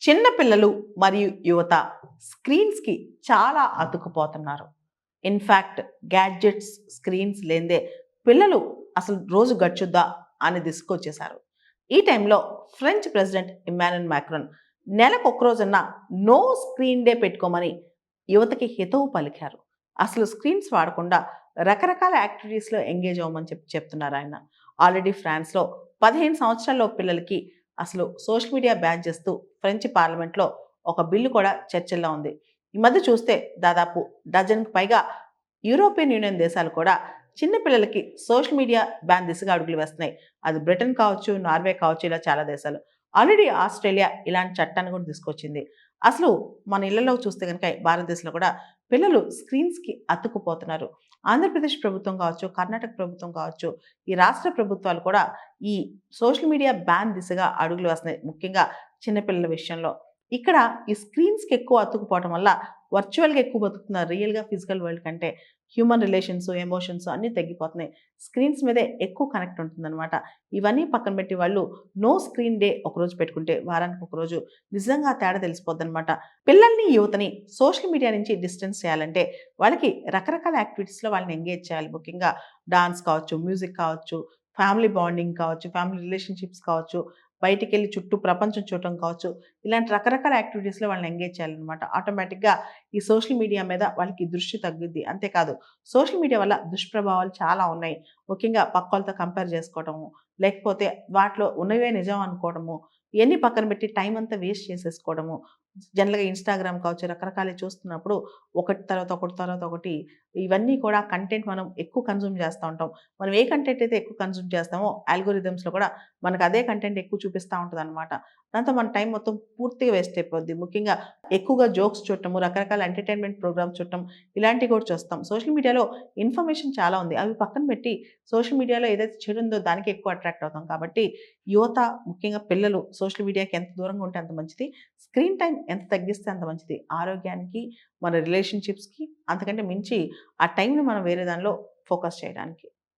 చిన్న పిల్లలు మరియు యువత స్క్రీన్స్‌కి చాలా అతుక్కుపోతున్నారు. ఇన్‌ఫాక్ట్ గ్యాడ్జెట్స్, స్క్రీన్స్ లేనిదే పిల్లలు అసలు రోజు గడుచుద్దా అనే దిశకొచ్చేశారు. ఈ టైంలో ఫ్రెంచ్ ప్రెసిడెంట్ ఇమ్మాన్యుయల్ మాక్రాన్ నెలకొక్క రోజన్నా నో స్క్రీన్ డే పెట్టుకోమని యువతకి హితవు పలికారు. అసలు స్క్రీన్స్ వాడకుండా రకరకాల యాక్టివిటీస్‌లో ఎంగేజ్ అవ్వమని చెప్తున్నారాయన. ఆల్రెడీ ఫ్రాన్స్‌లో 15 సంవత్సరాలలోపు పిల్లలకి అసలు సోషల్ మీడియా బ్యాన్ చేస్తూ ఫ్రెంచ్ పార్లమెంట్‌లో ఒక బిల్లు కూడా చర్చల్లో ఉంది. ఈ మధ్య చూస్తే దాదాపు డజన్‌కి పైగా యూరోపియన్ యూనియన్ దేశాలు కూడా చిన్న పిల్లలకి సోషల్ మీడియా బ్యాన్ దిశగా అడుగులు వేస్తున్నాయి. అది బ్రిటన్ కావచ్చు, నార్వే కావచ్చు, ఇలా చాలా దేశాలు. ఆల్రెడీ ఆస్ట్రేలియా ఇలాంటి చట్టాన్ని కూడా తీసుకొచ్చింది. అసలు మన ఇళ్లలో చూస్తే గనుక భారతదేశంలో కూడా పిల్లలు స్క్రీన్స్‌కి అతుక్కుపోతున్నారు. ఆంధ్రప్రదేశ్ ప్రభుత్వం కావచ్చు, కర్ణాటక ప్రభుత్వం కావచ్చు, ఈ రాష్ట్ర ప్రభుత్వాలు కూడా ఈ సోషల్ మీడియా బ్యాన్ దిశగా అడుగులు వేస్తున్నాయి. ముఖ్యంగా చిన్న పిల్లల విషయంలో. ఇక్కడ ఈ స్క్రీన్స్‌కి ఎక్కువ అతుక్కుపోవటం వల్ల వర్చువల్‌గా ఎక్కువ బతుకుతున్నారు. రియల్‌గా ఫిజికల్ వరల్డ్ కంటే హ్యూమన్ రిలేషన్స్, ఎమోషన్స్ అన్నీ తగ్గిపోతున్నాయి. స్క్రీన్స్ మీదే ఎక్కువ కనెక్ట్ ఉంటుందనమాట. ఇవన్నీ పక్కన పెట్టి వాళ్ళు నో స్క్రీన్ డే ఒకరోజు పెట్టుకుంటే వారానికి ఒకరోజు నిజంగా తేడా తెలిసిపోద్దనమాట. పిల్లల్ని, యువతని సోషల్ మీడియా నుంచి డిస్టెన్స్ చేయాలంటే వాళ్ళకి రకరకాల యాక్టివిటీస్‌లో వాళ్ళని ఎంగేజ్ చేయాలి. ముఖ్యంగా డాన్స్ కావచ్చు, మ్యూజిక్ కావచ్చు, ఫ్యామిలీ బాండింగ్ కావచ్చు, ఫ్యామిలీ రిలేషన్‌షిప్స్ కావచ్చు, బయటికెళ్ళి చుట్టూ ప్రపంచం చూడటం కావచ్చు, ఇలాంటి రకరకాల యాక్టివిటీస్‌లో వాళ్ళని ఎంగేజ్ చేయాలనమాట. ఆటోమేటిక్‌గా ఈ సోషల్ మీడియా మీద వాళ్ళకి దృష్టి తగ్గుద్ది. అంతేకాదు సోషల్ మీడియా వల్ల దుష్ప్రభావాలు చాలా ఉన్నాయి. ముఖ్యంగా పక్కోళ్ళతో కంపేర్ చేసుకోవటము, లేకపోతే వాటిలో ఉన్నవే నిజం అనుకోవడము, ఇయన్నీ పక్కన పెట్టి టైం అంతా వేస్ట్ చేసేసుకోవడము. జనరల్‌గా ఇన్‌స్టాగ్రామ్ కావచ్చు, రకరకాలవి చూస్తున్నప్పుడు ఒకటి తర్వాత ఒకటి తర్వాత ఒకటి ఇవన్నీ కూడా కంటెంట్ మనం ఎక్కువ కన్జ్యూమ్ చేస్తా ఉంటాం. మనం ఏ కంటెంట్ అయితే ఎక్కువ కన్జ్యూమ్ చేస్తామో అల్గోరిథమ్స్‌లో కూడా మనకు అదే కంటెంట్ ఎక్కువ చూపిస్తా ఉంటదనమాట. దాంతో మన టైం మొత్తం పూర్తిగా వేస్ట్ అయిపోద్ది. ముఖ్యంగా ఎక్కువగా జోక్స్ చూడటము, రకరకాల ఎంటర్‌టైన్‌మెంట్ ప్రోగ్రామ్స్ చూడటం ఇలాంటివి కూడా చూస్తాం. సోషల్ మీడియాలో ఇన్ఫర్మేషన్ చాలా ఉంది. అవి పక్కన పెట్టి సోషల్ మీడియాలో ఏదైతే చెడు ఉందో దానికి ఎక్కువ అట్రాక్ట్ అవుతాం. కాబట్టి యువత ముఖ్యంగా పిల్లలు సోషల్ మీడియాకి ఎంత దూరంగా ఉంటే అంత మంచిది. స్క్రీన్ టైమ్ ఎంత తగ్గిస్తే అంత మంచిది. ఆరోగ్యానికి, మన రిలేషన్‌షిప్స్‌కి అంతకంటే మించి ఆ టైంని మనం వేరే దానిలో ఫోకస్ చేయడానికి.